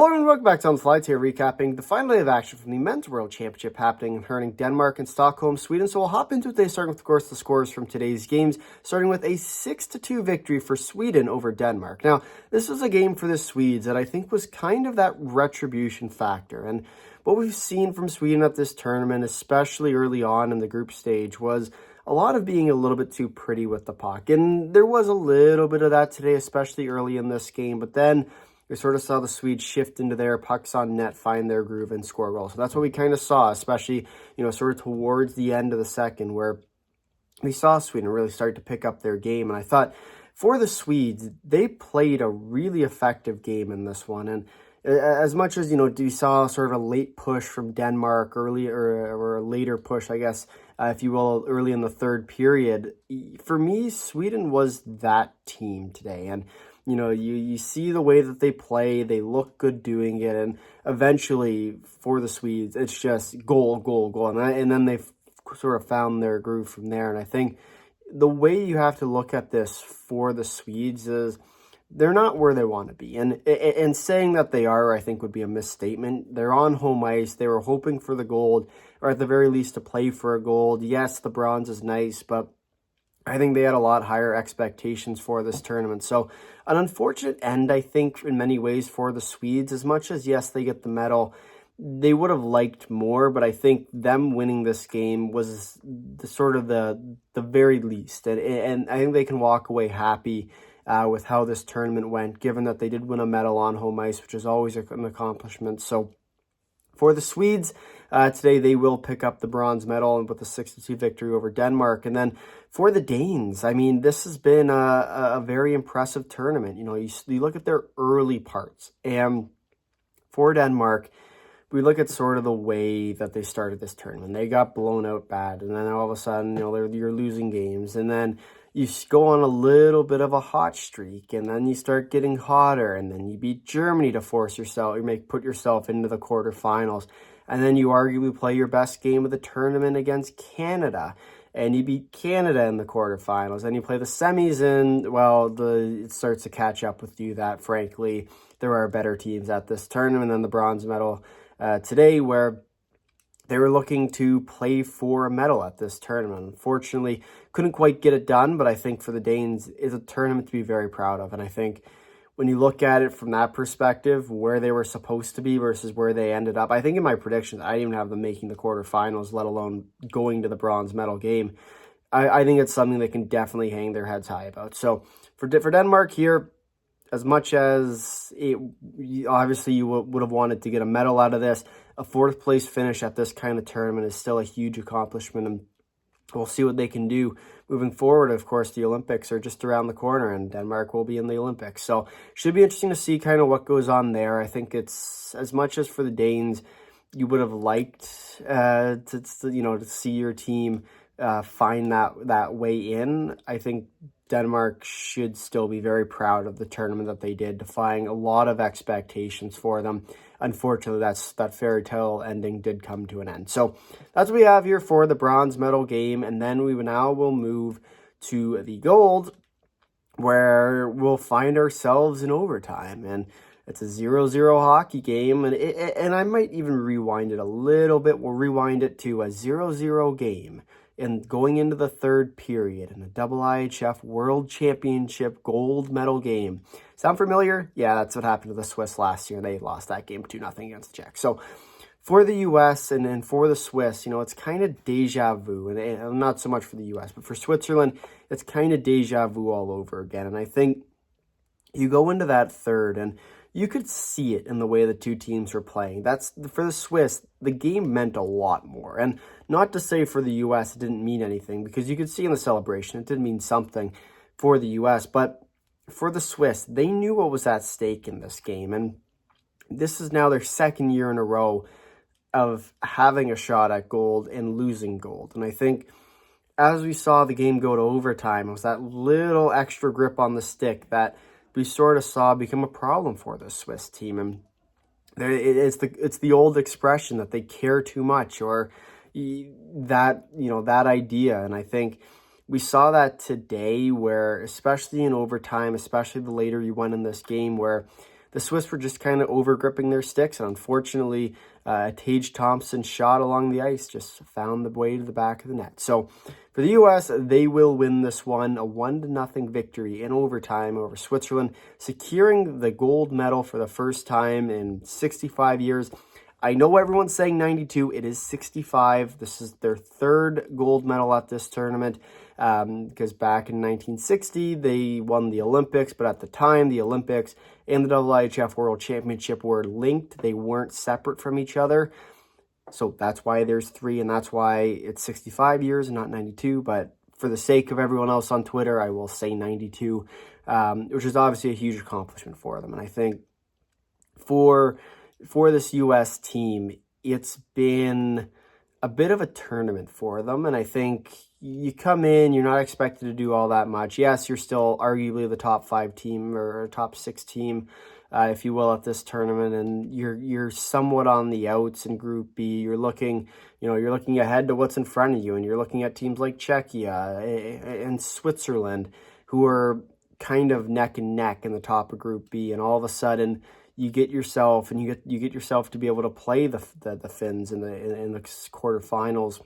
Hello and welcome back to On the Slides here, recapping the final day of action from the Men's World Championship happening and hurling Denmark and Stockholm, Sweden. So we'll hop into it today, starting with, of course, the scores from today's games, starting with a 6-2 victory for Sweden over Denmark. Now, this was a game for the Swedes that I think was kind of that retribution factor. And what we've seen from Sweden at this tournament, especially early on in the group stage, was a lot of being a little bit too pretty with the puck. And there was a little bit of that today, especially early in this game. But then we sort of saw the Swedes shift into their pucks on net, find their groove, and score well. So that's what we kind of saw, especially, sort of towards the end of the second, where we saw Sweden really start to pick up their game. And I thought for the Swedes, they played a really effective game in this one. And as much as, you saw sort of a late push from Denmark earlier, or a later push, I guess, if you will, early in the third period, for me, Sweden was that team today. And you see the way that they play, they look good doing it, and eventually for the Swedes, it's just goal, goal, goal. And then they've sort of found their groove from there. And I think the way you have to look at this for the Swedes is they're not where they want to be. And saying that they are, I think, would be a misstatement. They're on home ice. They were hoping for the gold, or at the very least to play for a gold. Yes, the bronze is nice, but I think they had a lot higher expectations for this tournament. So an unfortunate end, I think, in many ways for the Swedes. As much as, yes, they get the medal, they would have liked more, but I think them winning this game was the very least. And I think they can walk away happy with how this tournament went, given that they did win a medal on home ice, which is always an accomplishment. So for the Swedes, today they will pick up the bronze medal and with a 6-2 victory over Denmark. And then for the Danes, I mean, this has been a very impressive tournament. You look at their early parts, and for Denmark, we look at sort of the way that they started this tournament. They got blown out bad, and then all of a sudden, you're losing games, and then you go on a little bit of a hot streak, and then you start getting hotter, and then you beat Germany to put yourself into the quarterfinals, and then you arguably play your best game of the tournament against Canada, and you beat Canada in the quarterfinals. Then you play the semis, and it starts to catch up with you that, frankly, there are better teams at this tournament than the bronze medal today, where they were looking to play for a medal at this tournament. Unfortunately, couldn't quite get it done, but I think for the Danes, it's a tournament to be very proud of. And I think when you look at it from that perspective, where they were supposed to be versus where they ended up, I think in my predictions, I didn't even have them making the quarterfinals, let alone going to the bronze medal game. I think it's something they can definitely hang their heads high about. So for Denmark here, as much as obviously you would have wanted to get a medal out of this, a fourth place finish at this kind of tournament is still a huge accomplishment, and we'll see what they can do moving forward. Of course, the Olympics are just around the corner, and Denmark will be in the Olympics. So should be interesting to see kind of what goes on there. I think it's, as much as for the Danes, you would have liked to see your team find that way in. I think Denmark should still be very proud of the tournament that they did, defying a lot of expectations for them. Unfortunately, that fairy tale ending did come to an end. So that's what we have here for the bronze medal game. And then we will move to the gold, where we'll find ourselves in overtime. And it's a 0-0 hockey game. And I might even rewind it a little bit. We'll rewind it to a 0-0 game, and going into the third period in a IIHF World Championship gold medal game. Sound familiar? Yeah, that's what happened to the Swiss last year. They lost that game 2-0 against the Czechs. So for the U.S. and for the Swiss, it's kind of deja vu. And not so much for the U.S., but for Switzerland, it's kind of deja vu all over again. And I think you go into that third, and you could see it in the way the two teams were playing. That's for the Swiss, the game meant a lot more. And not to say for the U.S. it didn't mean anything, because you could see in the celebration it did mean something for the U.S. But for the Swiss, they knew what was at stake in this game. And this is now their second year in a row of having a shot at gold and losing gold. And I think as we saw the game go to overtime, it was that little extra grip on the stick that we sort of saw become a problem for the Swiss team. And it's the old expression that they care too much, or that idea. And I think we saw that today, where especially in overtime, especially the later you went in this game, where the Swiss were just kind of over gripping their sticks, and unfortunately, Tage Thompson's shot along the ice just found the way to the back of the net. So for the U.S., they will win this one, a 1-0 victory in overtime over Switzerland, securing the gold medal for the first time in 65 years. I know everyone's saying 92. It is 65. This is their third gold medal at this tournament, because back in 1960, they won the Olympics, but at the time, the Olympics and the IIHF World Championship were linked. They weren't separate from each other. So that's why there's 3, and that's why it's 65 years and not 92. But for the sake of everyone else on Twitter, I will say 92, which is obviously a huge accomplishment for them. And I think for this U.S. team, it's been a bit of a tournament for them. And I think you come in, you're not expected to do all that much. Yes, you're still arguably the top 5 team or top 6 team, if you will, at this tournament. And you're somewhat on the outs in Group B. You're looking ahead to what's in front of you. And you're looking at teams like Czechia and Switzerland, who are kind of neck and neck in the top of Group B. And all of a sudden, you get yourself to be able to play the Finns in the quarterfinals.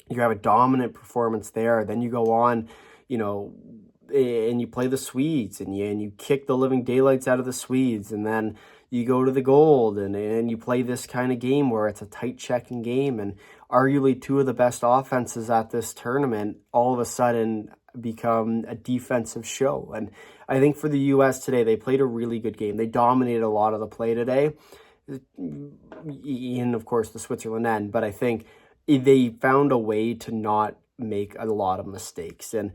You have a dominant performance there. Then you go on, and you play the Swedes, and you kick the living daylights out of the Swedes, and then you go to the gold, and you play this kind of game where it's a tight checking game, and arguably 2 of the best offenses at this tournament all of a sudden become a defensive show. And I think for the U.S. today, they played a really good game. They dominated a lot of the play today, in, of course, the Switzerland end. But I think they found a way to not make a lot of mistakes. And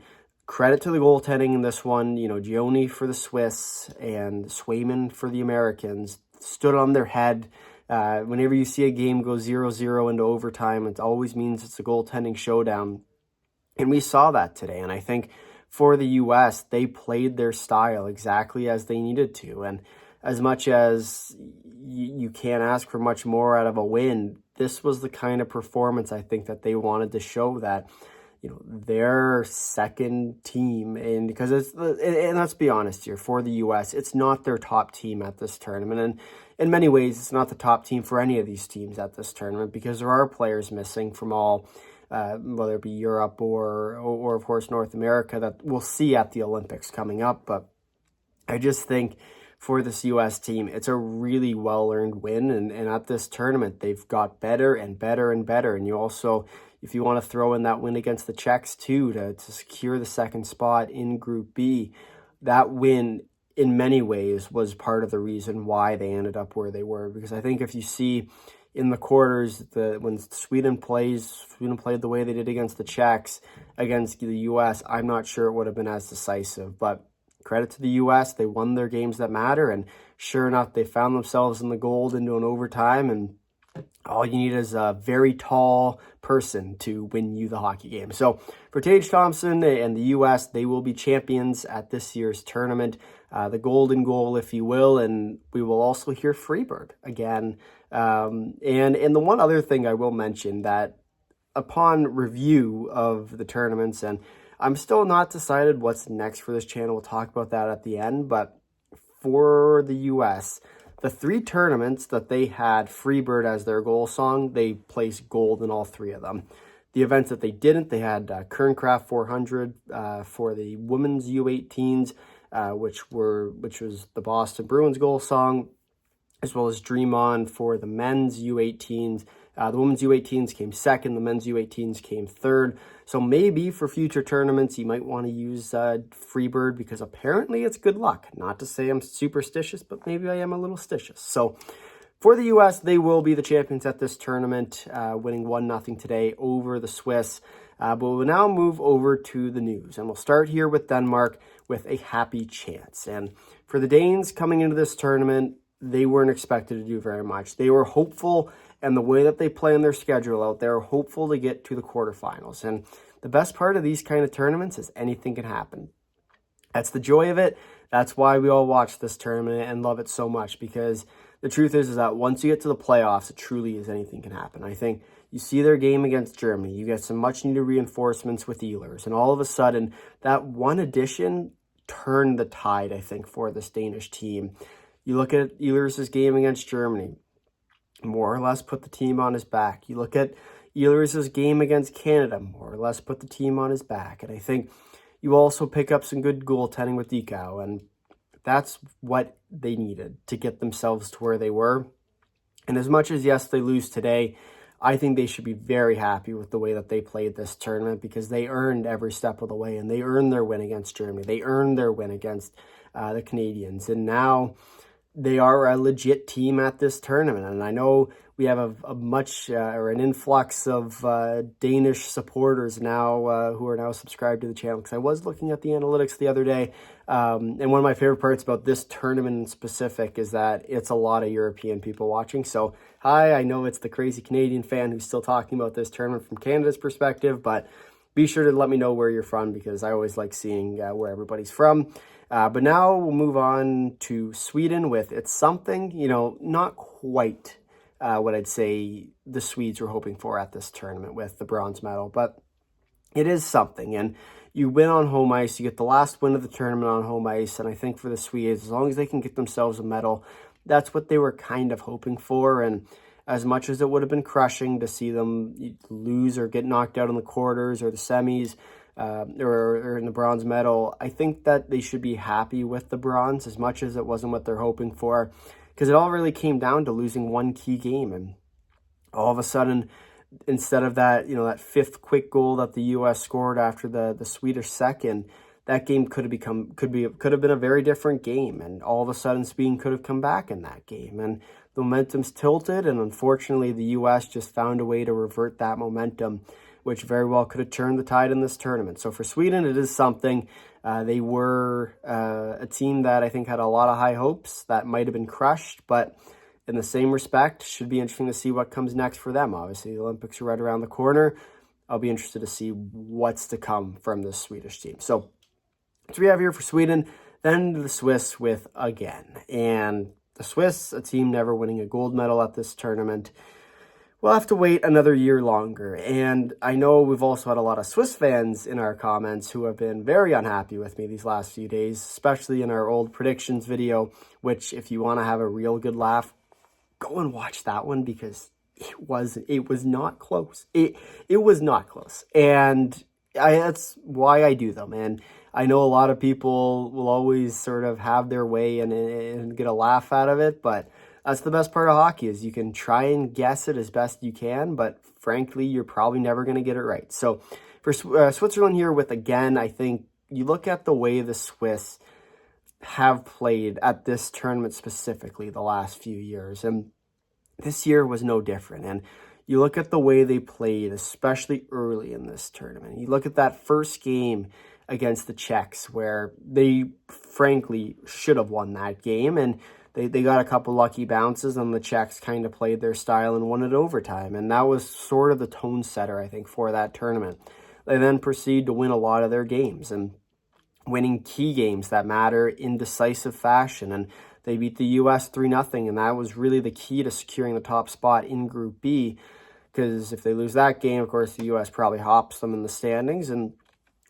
credit to the goaltending in this one. Gioni for the Swiss and Swayman for the Americans stood on their head. Whenever you see a game go 0-0 into overtime, it always means it's a goaltending showdown. And we saw that today. And I think for the U.S., they played their style exactly as they needed to. And as much as you can't ask for much more out of a win, this was the kind of performance I think that they wanted to show that, their second team. And because and let's be honest here, for the U.S., it's not their top team at this tournament. And in many ways, it's not the top team for any of these teams at this tournament, because there are players missing from all, whether it be Europe or of course North America, that we'll see at the Olympics coming up. But I just think for this U.S. team, it's a really well-earned win. And at this tournament, they've got better and better and better. And you also, if you want to throw in that win against the Czechs too, to secure the second spot in Group B, that win in many ways was part of the reason why they ended up where they were. Because I think if you see in the quarters, when Sweden played the way they did against the Czechs, against the U.S., I'm not sure it would have been as decisive. But credit to the U.S., they won their games that matter, and sure enough, they found themselves in the gold into an overtime, and all you need is a very tall person to win you the hockey game. So for Tage Thompson and the U.S., they will be champions at this year's tournament, the golden goal, if you will, and we will also hear Freebird again. And the one other thing I will mention, that upon review of the tournaments, and I'm still not decided what's next for this channel, we'll talk about that at the end, but for the U.S., the 3 tournaments that they had Freebird as their goal song, they placed gold in all 3 of them. The events that they didn't, they had Kernkraft 400 for the women's U18s, which was the Boston Bruins goal song, as well as Dream On for the men's U18s. The women's U18s came second, the men's U18s came third. So maybe for future tournaments, you might want to use Freebird, because apparently it's good luck. Not to say I'm superstitious, but maybe I am a little stitious. So for the U.S., they will be the champions at this tournament, winning 1-0 today over the Swiss. But we'll now move over to the news, and we'll start here with Denmark with a happy chance. And for the Danes coming into this tournament, they weren't expected to do very much. They were hopeful, and the way that they plan their schedule out, they're hopeful to get to the quarterfinals. And the best part of these kind of tournaments is anything can happen. That's the joy of it. That's why we all watch this tournament and love it so much, because the truth is that once you get to the playoffs, it truly is anything can happen. I think you see their game against Germany. You get some much-needed reinforcements with Ehlers, and all of a sudden, that one addition turned the tide, I think, for this Danish team. You look at Iihf's game against Germany, more or less put the team on his back. You look at Iihf's game against Canada, more or less put the team on his back. And I think you also pick up some good goaltending with Iihf, and that's what they needed to get themselves to where they were. And as much as, yes, they lose today, I think they should be very happy with the way that they played this tournament, because they earned every step of the way, and they earned their win against Germany. They earned their win against the Canadians. And now they are a legit team at this tournament. And I know we have an influx of Danish supporters now who are now subscribed to the channel, because I was looking at the analytics the other day. And one of my favorite parts about this tournament in specific is that it's a lot of European people watching. So, hi, I know it's the crazy Canadian fan who's still talking about this tournament from Canada's perspective, but be sure to let me know where you're from, because I always like seeing where everybody's from. But now we'll move on to Sweden with it's something, not quite what I'd say the Swedes were hoping for at this tournament with the bronze medal, but it is something. And you win on home ice, you get the last win of the tournament on home ice, and I think for the Swedes, as long as they can get themselves a medal, that's what they were kind of hoping for. And as much as it would have been crushing to see them lose or get knocked out in the quarters or the semis, or in the bronze medal, I think that they should be happy with the bronze, as much as it wasn't what they're hoping for, because it all really came down to losing one key game. And all of a sudden, instead of that, that fifth quick goal that the U.S. scored after the Swedish second, that game could have been a very different game. And all of a sudden, Sweden could have come back in that game. And the momentum's tilted, and unfortunately, the U.S. just found a way to revert that momentum, which very well could have turned the tide in this tournament. So for Sweden, it is something. They were a team that I think had a lot of high hopes that might have been crushed, but in the same respect, should be interesting to see what comes next for them. Obviously, the Olympics are right around the corner. I'll be interested to see what's to come from this Swedish team. So that's what we have here for Sweden. Then the Swiss with again. And the Swiss, a team never winning a gold medal at this tournament. We'll have to wait another year longer. And I know we've also had a lot of Swiss fans in our comments who have been very unhappy with me these last few days, especially in our old predictions video, which if you want to have a real good laugh, go and watch that one, because it was not close. It was not close. And that's why I do them. And I know a lot of people will always sort of have their way and get a laugh out of it, but that's the best part of hockey, is you can try and guess it as best you can, but frankly, you're probably never going to get it right. So for Switzerland here with, again, I think you look at the way the Swiss have played at this tournament specifically the last few years, and this year was no different. And you look at the way they played, especially early in this tournament. You look at that first game against the Czechs, where they frankly should have won that game, and they got a couple lucky bounces, and the Czechs kind of played their style and won it overtime. And that was sort of the tone setter, I think, for that tournament. They then proceed to win a lot of their games, and winning key games that matter in decisive fashion. And they beat the U.S. 3-0, and that was really the key to securing the top spot in Group B, because if they lose that game, of course, the U.S. probably hops them in the standings, and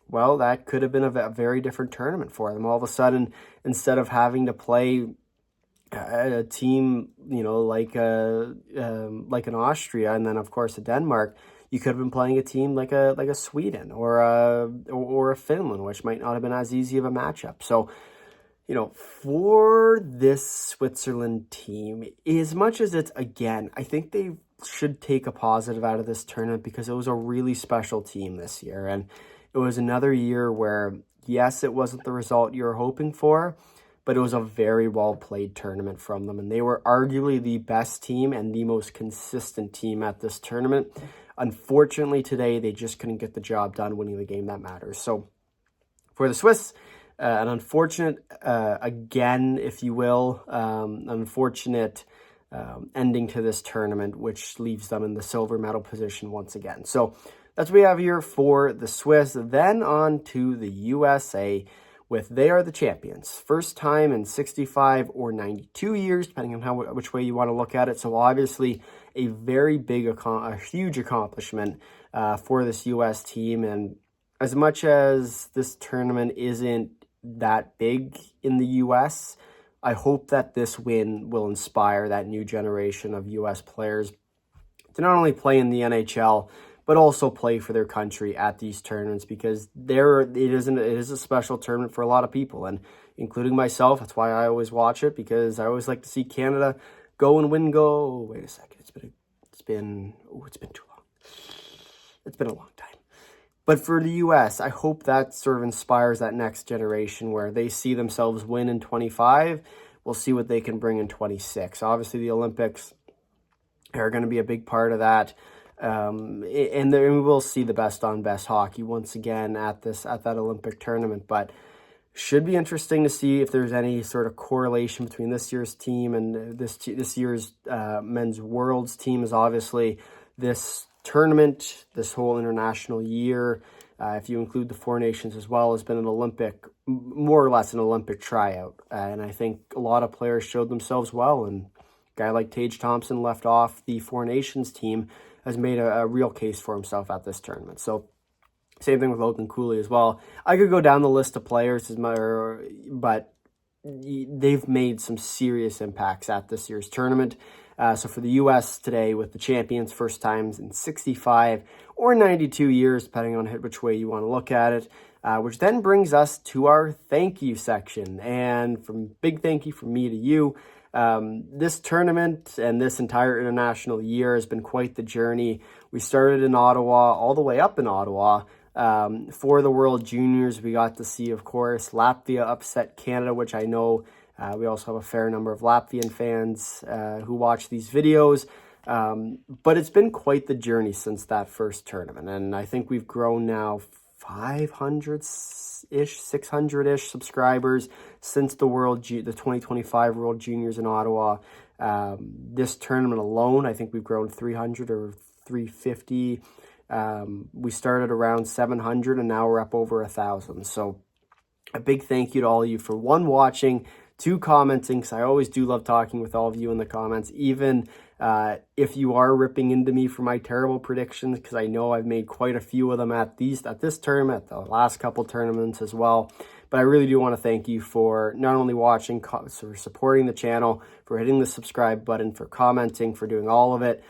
well, that could have been a very different tournament for them. All of a sudden, instead of having to play a team, like an Austria, and then of course a Denmark, you could have been playing a team like a Sweden or a Finland, which might not have been as easy of a matchup. So, for this Switzerland team, as much as it's, again, I think they should take a positive out of this tournament, because it was a really special team this year, and it was another year where, yes, it wasn't the result you were hoping for, but it was a very well-played tournament from them, and they were arguably the best team and the most consistent team at this tournament. Unfortunately, today, they just couldn't get the job done winning the game that matters. So, for the Swiss, an unfortunate, again, if you will, unfortunate ending to this tournament, which leaves them in the silver medal position once again. So, that's what we have here for the Swiss. Then on to the USA, with they are the champions. First time in 65 or 92 years, depending on which way you want to look at it. So obviously a very big, a huge accomplishment for this U.S. team. And as much as this tournament isn't that big in the U.S., I hope that this win will inspire that new generation of U.S. players to not only play in the NHL, but also play for their country at these tournaments, because it is a special tournament for a lot of people, and including myself. That's why I always watch it, because I always like to see Canada go and win. Wait a second, it's been too long. It's been a long time. But for the U.S., I hope that sort of inspires that next generation where they see themselves win in 25. We'll see what they can bring in 26. Obviously, the Olympics are going to be a big part of that. And we will see the best on best hockey once again at that Olympic tournament. But should be interesting to see if there's any sort of correlation between this year's team and this year's men's worlds team. Is obviously this tournament, this whole international year, if you include the Four Nations as well, has been more or less an Olympic tryout. And I think a lot of players showed themselves well. And a guy like Tage Thompson, left off the Four Nations team, has made a real case for himself at this tournament. So same thing with Logan Cooley as well. I could go down the list of players, but they've made some serious impacts at this year's tournament. So for the U.S. today, with the champions, first times in 65 or 92 years, depending on which way you want to look at it, which then brings us to our thank you section. And big thank you from me to you. This tournament and this entire international year has been quite the journey. We started in Ottawa, all the way up in Ottawa. For the World Juniors, we got to see, of course, Latvia upset Canada, which I know we also have a fair number of Latvian fans who watch these videos. But it's been quite the journey since that first tournament. And I think we've grown now 500-ish, 600-ish subscribers since the 2025 World Juniors in Ottawa. This tournament alone, I think we've grown 300 or 350. We started around 700 and now we're up over 1,000. So a big thank you to all of you for watching, 2, commenting, because I always do love talking with all of you in the comments, even if you are ripping into me for my terrible predictions, because I know I've made quite a few of them at this tournament, the last couple tournaments as well. But I really do want to thank you for not only watching, for supporting the channel, for hitting the subscribe button, for commenting, for doing all of it,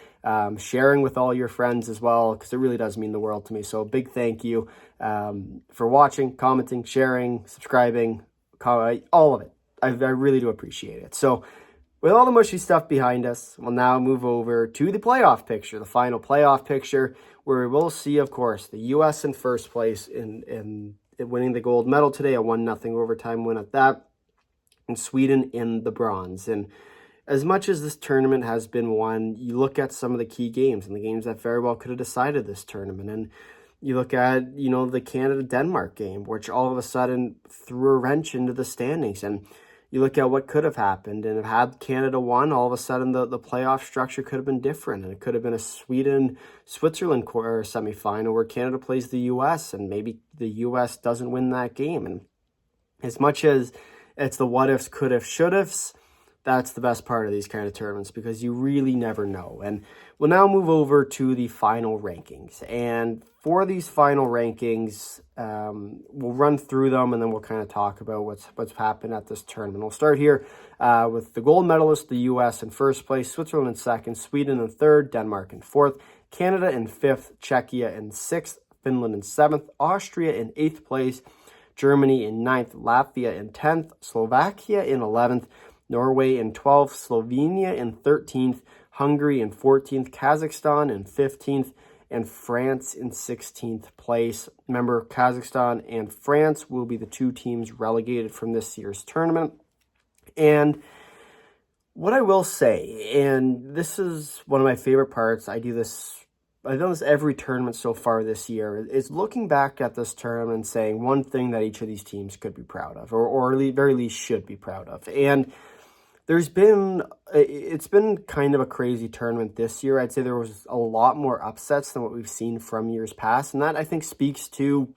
sharing with all your friends as well, because it really does mean the world to me. So a big thank you for watching, commenting, sharing, subscribing, all of it. I really do appreciate it. So with all the mushy stuff behind us, we'll now move over to the playoff picture, the final playoff picture, where we will see, of course, the U.S. in first place in winning the gold medal today, a 1-0 overtime win at that, and Sweden in the bronze. And as much as this tournament has been won, you look at some of the key games and the games that very well could have decided this tournament. And you look at, the Canada-Denmark game, which all of a sudden threw a wrench into the standings. And you look at what could have happened, and had Canada won, all of a sudden the playoff structure could have been different, and it could have been a Sweden-Switzerland semifinal where Canada plays the U.S., and maybe the U.S. doesn't win that game. And as much as it's the what-ifs, could-ifs, should-ifs, that's the best part of these kind of tournaments, because you really never know. And we'll now move over to the final rankings. And for these final rankings, we'll run through them, and then we'll kind of talk about what's happened at this tournament. We'll start here with the gold medalist, the U.S. in first place, Switzerland in second, Sweden in third, Denmark in fourth, Canada in fifth, Czechia in sixth, Finland in seventh, Austria in eighth place, Germany in ninth, Latvia in 10th, Slovakia in 11th, Norway in 12th, Slovenia in 13th, Hungary in 14th, Kazakhstan in 15th, and France in 16th place. Remember, Kazakhstan and France will be the 2 teams relegated from this year's tournament. And what I will say, and this is one of my favorite parts, I've done this every tournament so far this year, is looking back at this tournament and saying one thing that each of these teams could be proud of, or at the very least should be proud of. And it's been kind of a crazy tournament this year. I'd say there was a lot more upsets than what we've seen from years past. And that, I think, speaks to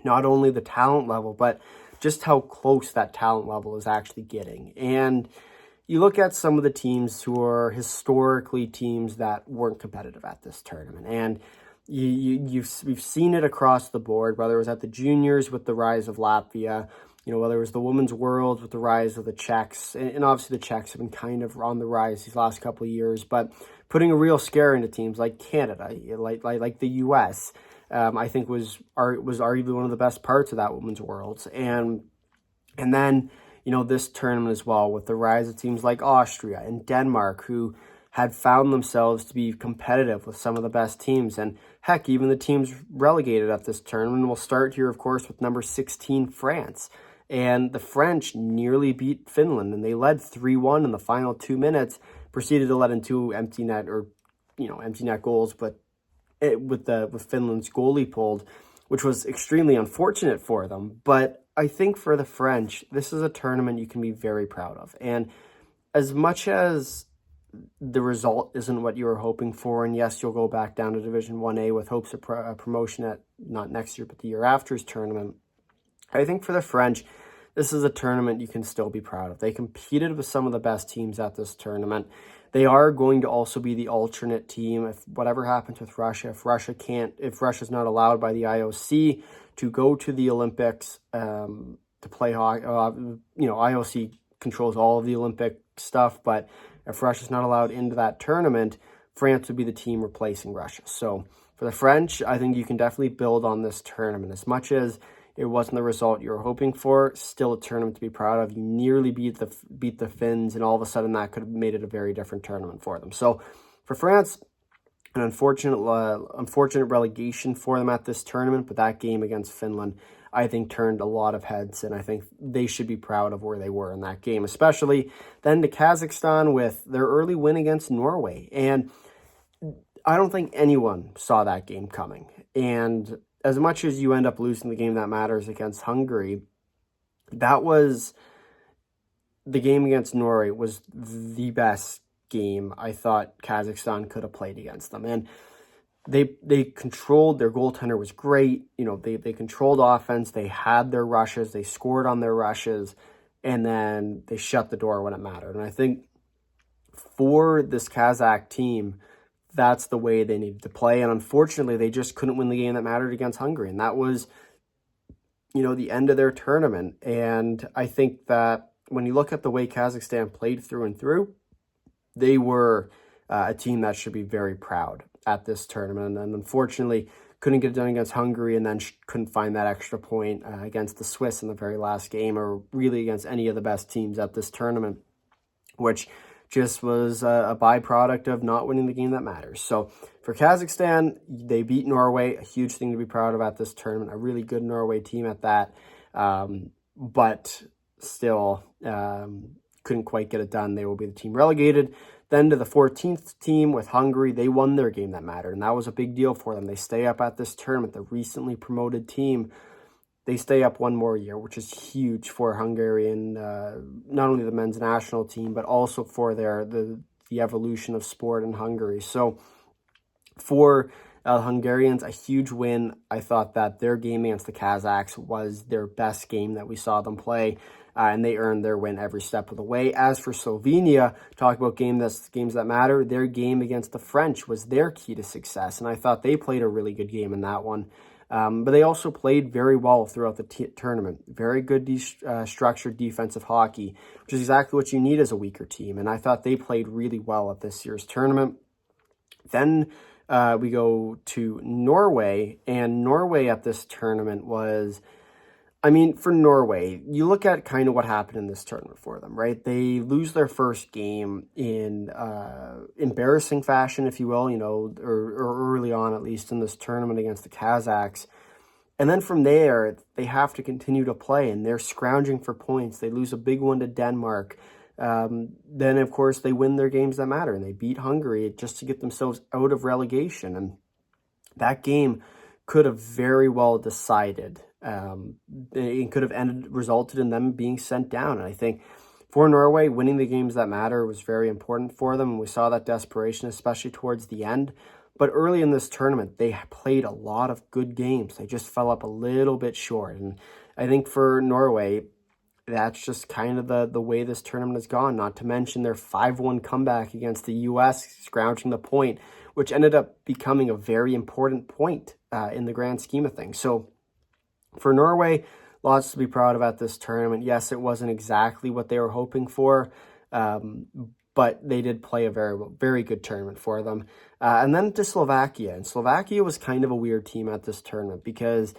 not only the talent level, but just how close that talent level is actually getting. And you look at some of the teams who are historically teams that weren't competitive at this tournament. And we've seen it across the board, whether it was at the juniors with the rise of Latvia, whether it was the Women's World with the rise of the Czechs, and obviously the Czechs have been kind of on the rise these last couple of years, but putting a real scare into teams like Canada, like the U.S., I think was arguably one of the best parts of that Women's Worlds. And then, this tournament as well, with the rise of teams like Austria and Denmark, who had found themselves to be competitive with some of the best teams. And heck, even the teams relegated at this tournament. We'll start here, of course, with number 16, France. And the French nearly beat Finland, and they led 3-1 in the final 2 minutes, proceeded to let in 2 empty net goals, but with Finland's goalie pulled, which was extremely unfortunate for them. But I think for the French, this is a tournament you can be very proud of. And as much as the result isn't what you were hoping for, and yes, you'll go back down to Division 1A with hopes of promotion at not next year, but the year after's tournament, I think for the French, this is a tournament you can still be proud of. They competed with some of the best teams at this tournament. They are going to also be the alternate team if whatever happens with Russia, if Russia's not allowed by the IOC to go to the Olympics to play hockey. IOC controls all of the Olympic stuff, but if Russia's not allowed into that tournament, France would be the team replacing Russia. So for the French, I think you can definitely build on this tournament. As much as it wasn't the result you were hoping for, still a tournament to be proud of. You nearly beat the Finns, and all of a sudden that could have made it a very different tournament for them. So for France, an unfortunate relegation for them at this tournament, but that game against Finland, I think, turned a lot of heads, and I think they should be proud of where they were in that game, especially then to Kazakhstan with their early win against Norway. And I don't think anyone saw that game coming. And as much as you end up losing the game that matters against Hungary, that was the game against Norway was the best game I thought Kazakhstan could have played against them. And they controlled, their goaltender was great. They controlled offense. They had their rushes. They scored on their rushes, and then they shut the door when it mattered. And I think for this Kazakh team, that's the way they needed to play. And unfortunately, they just couldn't win the game that mattered against Hungary. And that was, the end of their tournament. And I think that when you look at the way Kazakhstan played through and through, they were a team that should be very proud at this tournament. And unfortunately, couldn't get it done against Hungary, and then couldn't find that extra point against the Swiss in the very last game, or really against any of the best teams at this tournament, which just was a byproduct of not winning the game that matters. So for Kazakhstan, they beat Norway, a huge thing to be proud of at this tournament, a really good Norway team at that, but still couldn't quite get it done. They will be the team relegated. Then to the 14th team with Hungary, they won their game that mattered, and that was a big deal for them. They stay up at this tournament, the recently promoted team. They stay up one more year, which is huge for Hungarian, not only the men's national team, but also for the evolution of sport in Hungary. So for Hungarians, a huge win. I thought that their game against the Kazakhs was their best game that we saw them play, and they earned their win every step of the way. As for Slovenia, talk about games that matter, their game against the French was their key to success, and I thought they played a really good game in that one. But they also played very well throughout the tournament. Very good structured defensive hockey, which is exactly what you need as a weaker team. And I thought they played really well at this year's tournament. Then we go to Norway, and Norway at this tournament was, for Norway, you look at kind of what happened in this tournament for them, right? They lose their first game in embarrassing fashion, if you will, or early on, at least in this tournament against the Kazakhs. And then from there, they have to continue to play, and they're scrounging for points. They lose a big one to Denmark. Then, of course, they win their games that matter, and they beat Hungary just to get themselves out of relegation. And that game could have very well decided. It could have resulted in them being sent down. And I think for Norway, winning the games that matter was very important for them. And we saw that desperation, especially towards the end. But early in this tournament, they played a lot of good games. They just fell up a little bit short. And I think for Norway, that's just kind of the way this tournament has gone. Not to mention their 5-1 comeback against the U.S., scrounging the point, which ended up becoming a very important point in the grand scheme of things. So for Norway, lots to be proud of at this tournament. Yes, it wasn't exactly what they were hoping for, but they did play a very, very good tournament for them. And then to Slovakia. And Slovakia was kind of a weird team at this tournament because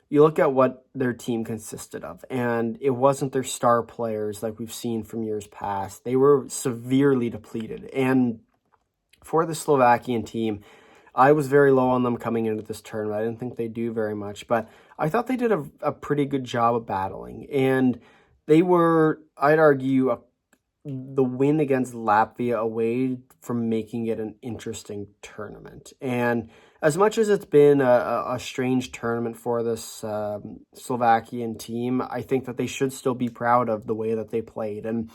you look at what their team consisted of, and it wasn't their star players like we've seen from years past. They were severely depleted. And for the Slovakian team, I was very low on them coming into this tournament. I didn't think they'd do very much, but I thought they did a pretty good job of battling. And they were, I'd argue, the win against Latvia away from making it an interesting tournament. And as much as it's been a strange tournament for this Slovakian team, I think that they should still be proud of the way that they played. And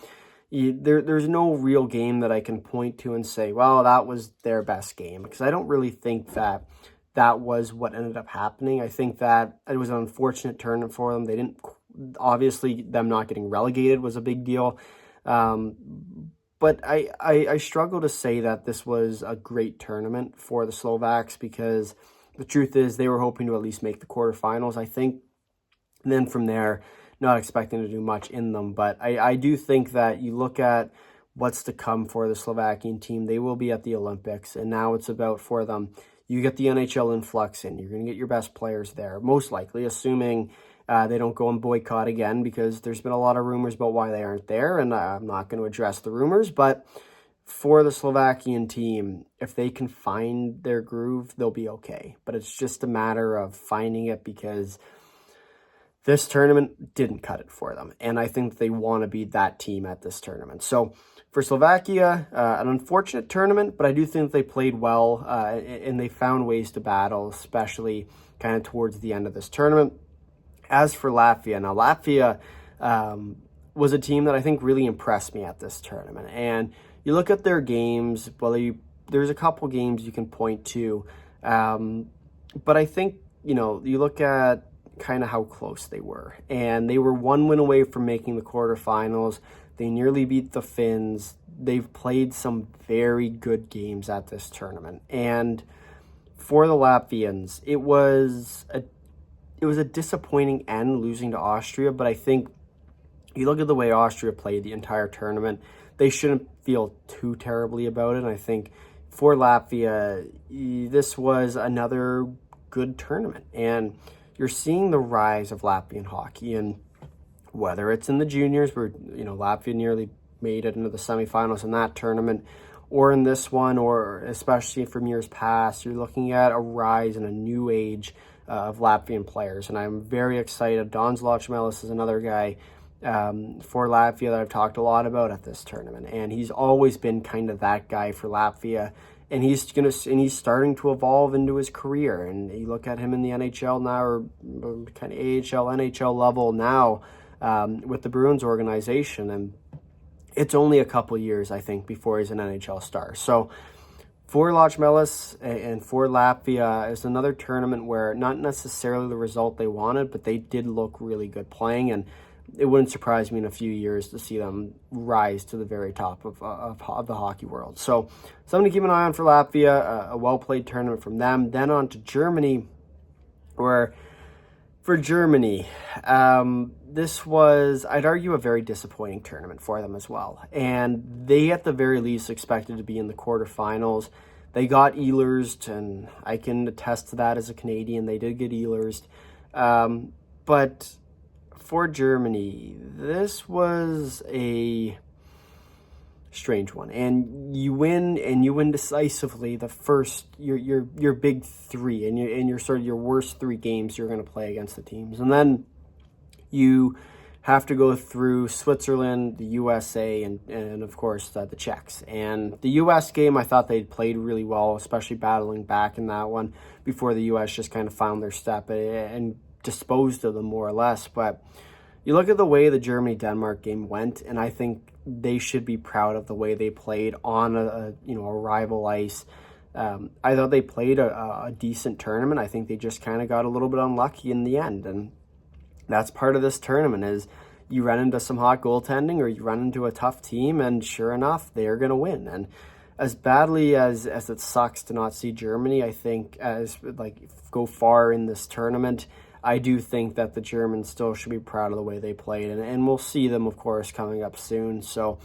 there's no real game that I can point to and say, well, that was their best game, because I don't really think that that was what ended up happening. I think that it was an unfortunate tournament for them. They didn't, obviously, them not getting relegated was a big deal. But I struggle to say that this was a great tournament for the Slovaks, because the truth is they were hoping to at least make the quarterfinals, I think. And then from there, not expecting to do much in them. But I do think that you look at what's to come for the Slovakian team. They will be at the Olympics, and now it's about for them. You get the NHL influx in. You're going to get your best players there, most likely, assuming they don't go and boycott again, because there's been a lot of rumors about why they aren't there, and I'm not going to address the rumors. But for the Slovakian team, if they can find their groove, they'll be okay. But it's just a matter of finding it, because this tournament didn't cut it for them. And I think they want to be that team at this tournament. So for Slovakia, an unfortunate tournament, but I do think they played well, and they found ways to battle, especially kind of towards the end of this tournament. As for Latvia, now Latvia was a team that I think really impressed me at this tournament. And you look at their games, well, there's a couple games you can point to. But I think, you look at kind of how close they were. And they were one win away from making the quarterfinals. They nearly beat the Finns. They've played some very good games at this tournament. And for the Latvians, it was a disappointing end, losing to Austria, but I think you look at the way Austria played the entire tournament, they shouldn't feel too terribly about it. And I think for Latvia, this was another good tournament. And you're seeing the rise of Latvian hockey, and whether it's in the juniors, where Latvia nearly made it into the semifinals in that tournament, or in this one, or especially from years past, you're looking at a rise in a new age of Latvian players, and I'm very excited. Don Zlochmelis is another guy for Latvia that I've talked a lot about at this tournament, and he's always been kind of that guy for Latvia, and he's starting to evolve into his career. And you look at him in the NHL now, or kind of AHL, NHL level now, with the Bruins organization, and it's only a couple years, I think, before he's an NHL star. So for Zlochmelis and for Latvia, is another tournament where not necessarily the result they wanted, but they did look really good playing, and it wouldn't surprise me in a few years to see them rise to the very top of the hockey world. So something to keep an eye on for Latvia, a well-played tournament from them. Then on to Germany, where for Germany, this was, I'd argue, a very disappointing tournament for them as well. And they, at the very least, expected to be in the quarterfinals. They got Ehlers, and I can attest to that as a Canadian. They did get Ehlers. But for Germany, this was a strange one. And you win decisively the first, your big three, and your sort of your worst three games you're going to play against the teams. And then you have to go through Switzerland, the USA, and of course the Czechs. And the US game, I thought they played really well, especially battling back in that one before the US just kind of found their step and disposed of them more or less. But you look at the way the Germany-Denmark game went, and I think they should be proud of the way they played on a rival ice. I thought they played a decent tournament. I think they just kind of got a little bit unlucky in the end, and that's part of this tournament, is you run into some hot goaltending, or you run into a tough team, and sure enough, they're going to win. And as badly as it sucks to not see Germany, I think, go far in this tournament, I do think that the Germans still should be proud of the way they played, and we'll see them, of course, coming up soon. So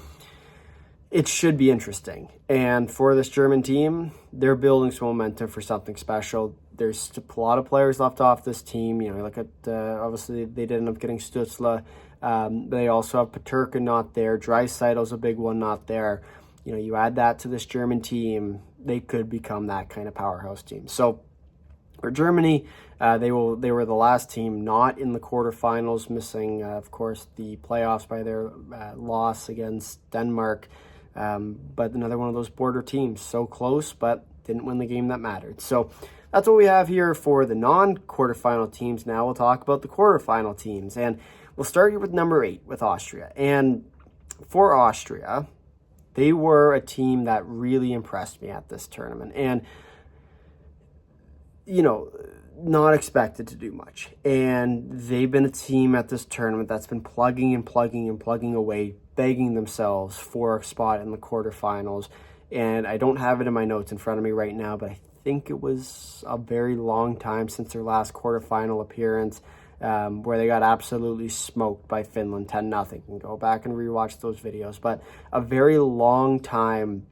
it should be interesting. And for this German team, they're building some momentum for something special. There's a lot of players left off this team. You know, look at, obviously, they did end up getting Stützle. They also have Peterka not there. Dreisaitl's a big one not there. You know, you add that to this German team, they could become that kind of powerhouse team. So for Germany, they were the last team not in the quarterfinals, missing, of course, the playoffs by their loss against Denmark. But another one of those border teams, so close, but didn't win the game that mattered. So that's what we have here for the non-quarterfinal teams. Now we'll talk about the quarterfinal teams. And we'll start here with number 8, with Austria. And for Austria, they were a team that really impressed me at this tournament. And, you know, not expected to do much. And they've been a team at this tournament that's been plugging away, begging themselves for a spot in the quarterfinals. And I don't have it in my notes in front of me right now, but I think it was a very long time since their last quarterfinal appearance, where they got absolutely smoked by Finland 10-0. You can go back and rewatch those videos. But a very long time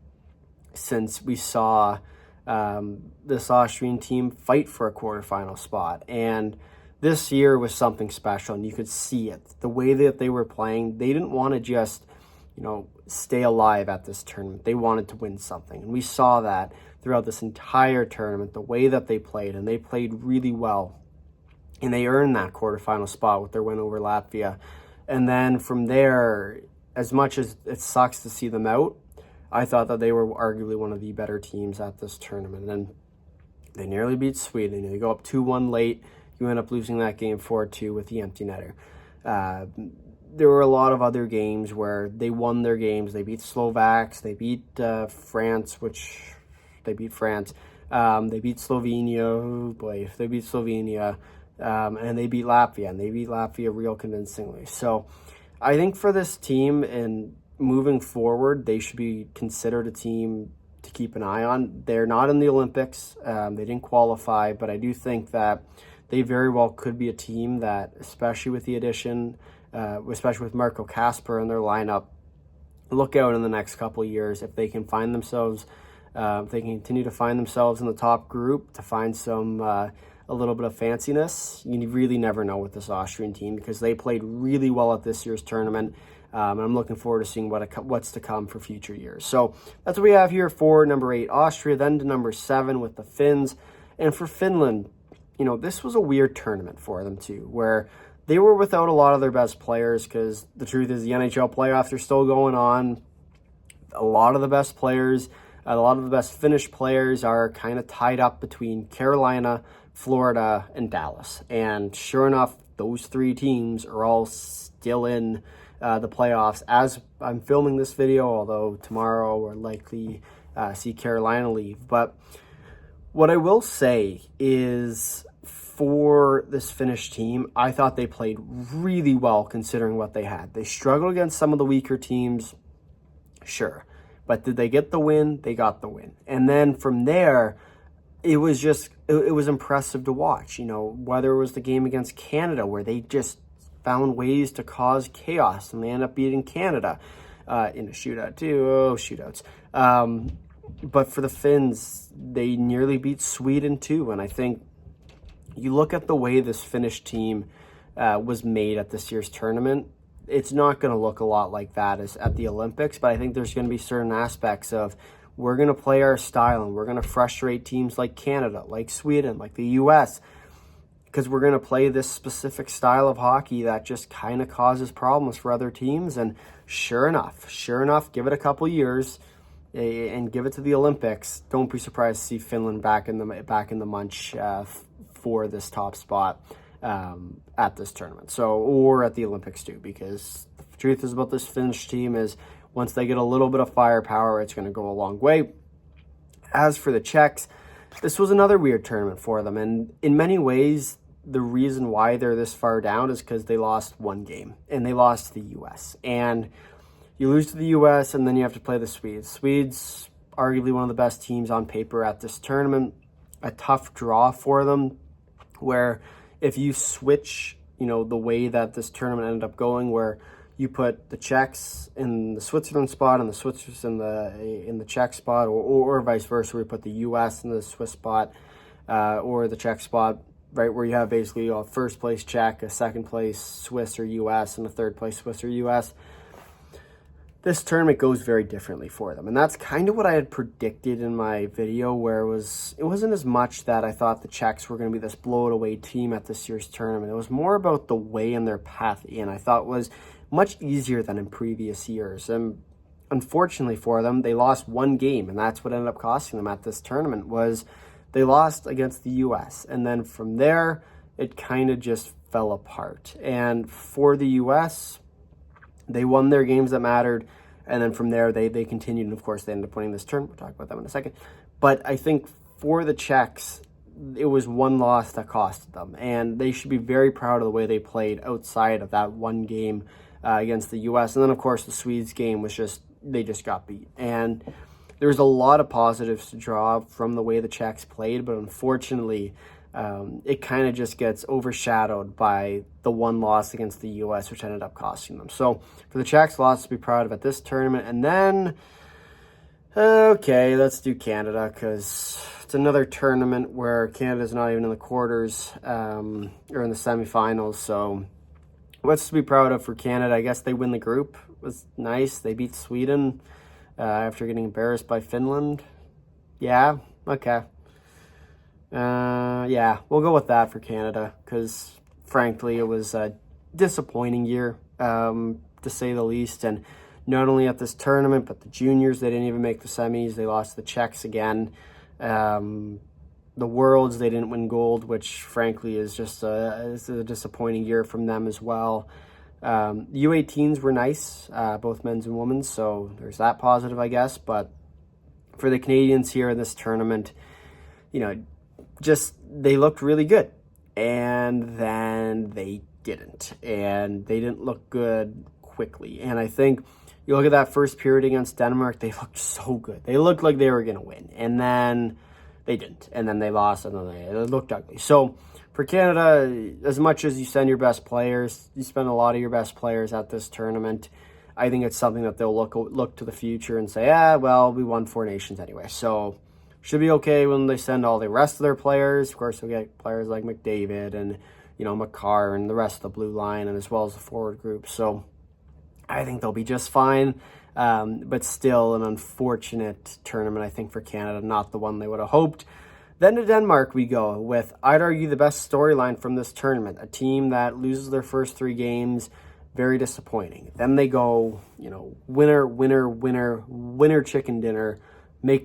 since we saw this Austrian team fight for a quarterfinal spot. And this year was something special, and you could see it. The way that they were playing, they didn't want to just, you know, stay alive at this tournament. They wanted to win something. And we saw that throughout this entire tournament, the way that they played, and they played really well. And they earned that quarterfinal spot with their win over Latvia. And then from there, as much as it sucks to see them out, I thought that they were arguably one of the better teams at this tournament. And they nearly beat Sweden. They go up 2-1 late. You end up losing that game 4-2 with the empty netter. There were a lot of other games where they won their games. They beat Slovaks. They beat France, which they beat France. They beat Slovenia. Oh boy, they beat Slovenia. And they beat Latvia. And they beat Latvia real convincingly. So I think for this team and moving forward, they should be considered a team to keep an eye on. They're not in the Olympics. They didn't qualify, but I do think that they very well could be a team that, especially with the addition, especially with Marco Kasper in their lineup, look out in the next couple of years if they can find themselves, if they can continue to find themselves in the top group, to find some a little bit of fanciness. You really never know with this Austrian team, because they played really well at this year's tournament. And I'm looking forward to seeing what's to come for future years. So that's what we have here for number 8, Austria. Then to number 7 with the Finns. And for Finland, you know, this was a weird tournament for them too, where they were without a lot of their best players, because the truth is the NHL playoffs are still going on. A lot of the best players, a lot of the best Finnish players are kind of tied up between Carolina, Florida, and Dallas. And sure enough, those 3 teams are all still in the playoffs as I'm filming this video, although tomorrow we'll likely see Carolina leave. But what I will say is, for this Finnish team, I thought they played really well considering what they had. They struggled against some of the weaker teams, sure. But did they get the win? They got the win. And then from there, it was just, it was impressive to watch. You know, whether it was the game against Canada, where they just found ways to cause chaos, and they end up beating Canada in a shootout too. Oh, shootouts. But for the Finns, they nearly beat Sweden too. And I think you look at the way this Finnish team was made at this year's tournament, it's not going to look a lot like that as at the Olympics. But I think there's going to be certain aspects of, we're going to play our style, and we're going to frustrate teams like Canada, like Sweden, like the U.S., because we're going to play this specific style of hockey that just kind of causes problems for other teams. And sure enough, give it a couple years and give it to the Olympics. Don't be surprised to see Finland back in the munch for this top spot at this tournament. So, or at the Olympics too, because the truth is about this Finnish team is, once they get a little bit of firepower, it's going to go a long way. As for the Czechs, this was another weird tournament for them. And in many ways, the reason why they're this far down is because they lost one game, and they lost to the U.S. And you lose to the U.S., and then you have to play the Swedes. Swedes, arguably one of the best teams on paper at this tournament. A tough draw for them, where if you switch, the way that this tournament ended up going, where you put the Czechs in the Switzerland spot and the Switzers in the Czech spot, or vice versa, where you put the U.S. in the Swiss spot, or the Czech spot, right, where you have basically a first place Czech, a second place Swiss or U.S., and a third place Swiss or U.S., this tournament goes very differently for them. And that's kind of what I had predicted in my video, where it wasn't as much that I thought the Czechs were going to be this blow it away team at this year's tournament. It was more about the way and their path in, I thought was much easier than in previous years. And unfortunately for them, they lost one game, and that's what ended up costing them at this tournament, was they lost against the U.S. And then from there, it kind of just fell apart. And for the U.S., they won their games that mattered, and then from there, they continued, and of course, they ended up winning this tournament. We'll talk about that in a second. But I think for the Czechs, it was one loss that costed them, and they should be very proud of the way they played outside of that one game against the U.S. And then, of course, the Swedes game was they just got beat. And there's a lot of positives to draw from the way the Czechs played, but unfortunately, it kind of just gets overshadowed by the one loss against the U.S., which ended up costing them. So for the Czechs, lots to be proud of at this tournament. And then, okay, let's do Canada, because it's another tournament where Canada's not even in the quarters or in the semifinals. So what's to be proud of for Canada? I guess they win the group. It was nice. They beat Sweden after getting embarrassed by Finland. Yeah, okay. Yeah, we'll go with that for Canada, because frankly, it was a disappointing year, to say the least. And not only at this tournament, but the juniors, they didn't even make the semis. They lost to the Czechs again. The Worlds, they didn't win gold, which frankly is just a disappointing year from them as well. U18s were nice, both men's and women's, so there's that positive, I guess. But for the Canadians here in this tournament, just they looked really good, and then they didn't, and they didn't look good quickly. And I think you look at that first period against Denmark, they looked so good. They looked like they were going to win, and then they didn't, and then they lost, and then it looked ugly. So for Canada, as much as you send your best players, you spend a lot of your best players at this tournament, I think it's something that they'll look to the future and say, well, we won 4 nations anyway, so should be okay when they send all the rest of their players. Of course, we get players like McDavid and, Makar and the rest of the blue line, and as well as the forward group. So I think they'll be just fine. But still an unfortunate tournament, I think, for Canada, not the one they would have hoped. Then to Denmark we go with, I'd argue, the best storyline from this tournament. A team that loses their first 3 games, very disappointing. Then they go, winner chicken dinner,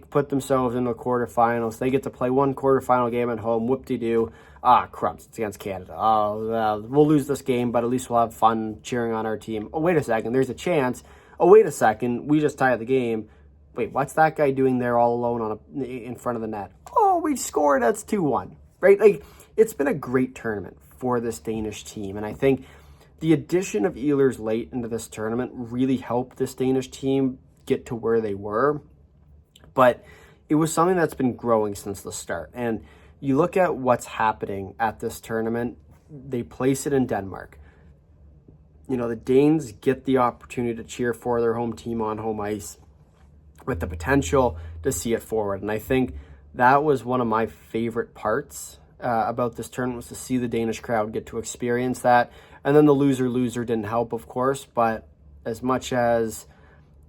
put themselves into the quarterfinals. They get to play one quarterfinal game at home. Whoop-de-doo. Crumbs. It's against Canada. We'll lose this game, but at least we'll have fun cheering on our team. Oh, wait a second. There's a chance. Oh, wait a second. We just tied the game. Wait, what's that guy doing there all alone in front of the net? Oh, we scored. That's 2-1. Right? Like, it's been a great tournament for this Danish team, and I think the addition of Ehlers late into this tournament really helped this Danish team get to where they were. But it was something that's been growing since the start. And you look at what's happening at this tournament, they place it in Denmark. The Danes get the opportunity to cheer for their home team on home ice with the potential to see it forward. And I think that was one of my favorite parts about this tournament, was to see the Danish crowd get to experience that. And then the loser didn't help, of course. But as much as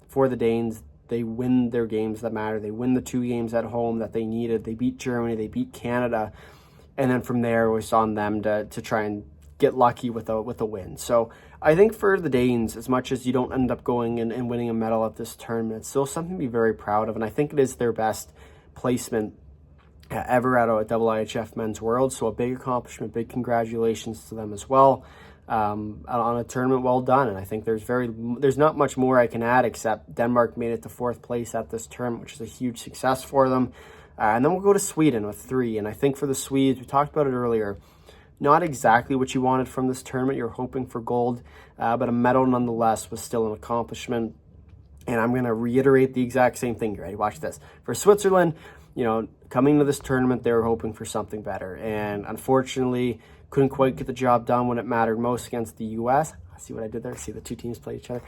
for the Danes, they win their games that matter. They win the 2 games at home that they needed. They beat Germany. They beat Canada. And then from there, it was on them to try and get lucky with a win. So I think for the Danes, as much as you don't end up going and winning a medal at this tournament, it's still something to be very proud of. And I think it is their best placement ever at a IIHF Men's World. So a big accomplishment, big congratulations to them as well. On a tournament well done. And I think there's not much more I can add, except Denmark made it to 4th place at this tournament, which is a huge success for them. And then we'll go to Sweden with 3. And I think for the Swedes, we talked about it earlier, not exactly what you wanted from this tournament. You're hoping for gold, but a medal nonetheless was still an accomplishment. And I'm going to reiterate the exact same thing. You ready? Watch this. For Switzerland, you know, coming to this tournament, they were hoping for something better. And unfortunately, couldn't quite get the job done when it mattered most against the U.S. See what I did there? See the two teams play each other?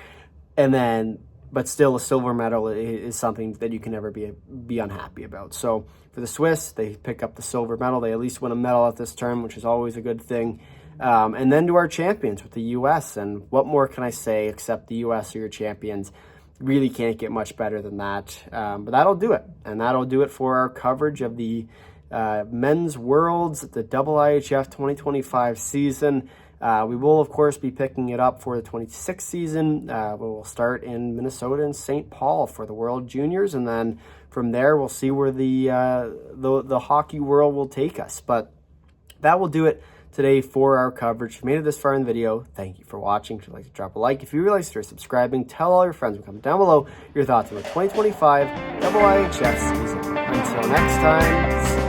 And then, but still, a silver medal is something that you can never be unhappy about. So for the Swiss, they pick up the silver medal. They at least win a medal at this term, which is always a good thing. And then to our champions with the U.S. And what more can I say except the U.S. are your champions? Really can't get much better than that. But that'll do it. And that'll do it for our coverage of the Men's Worlds, the IIHF 2025 season. We will, of course, be picking it up for the 26th season. We'll start in Minnesota and St. Paul for the World Juniors. And then from there, we'll see where the hockey world will take us. But that will do it today for our coverage. If you made it this far in the video, thank you for watching. If you'd like to drop a like, if you realize you're subscribing, tell all your friends. Comment down below your thoughts on the 2025 IIHF season. Until next time,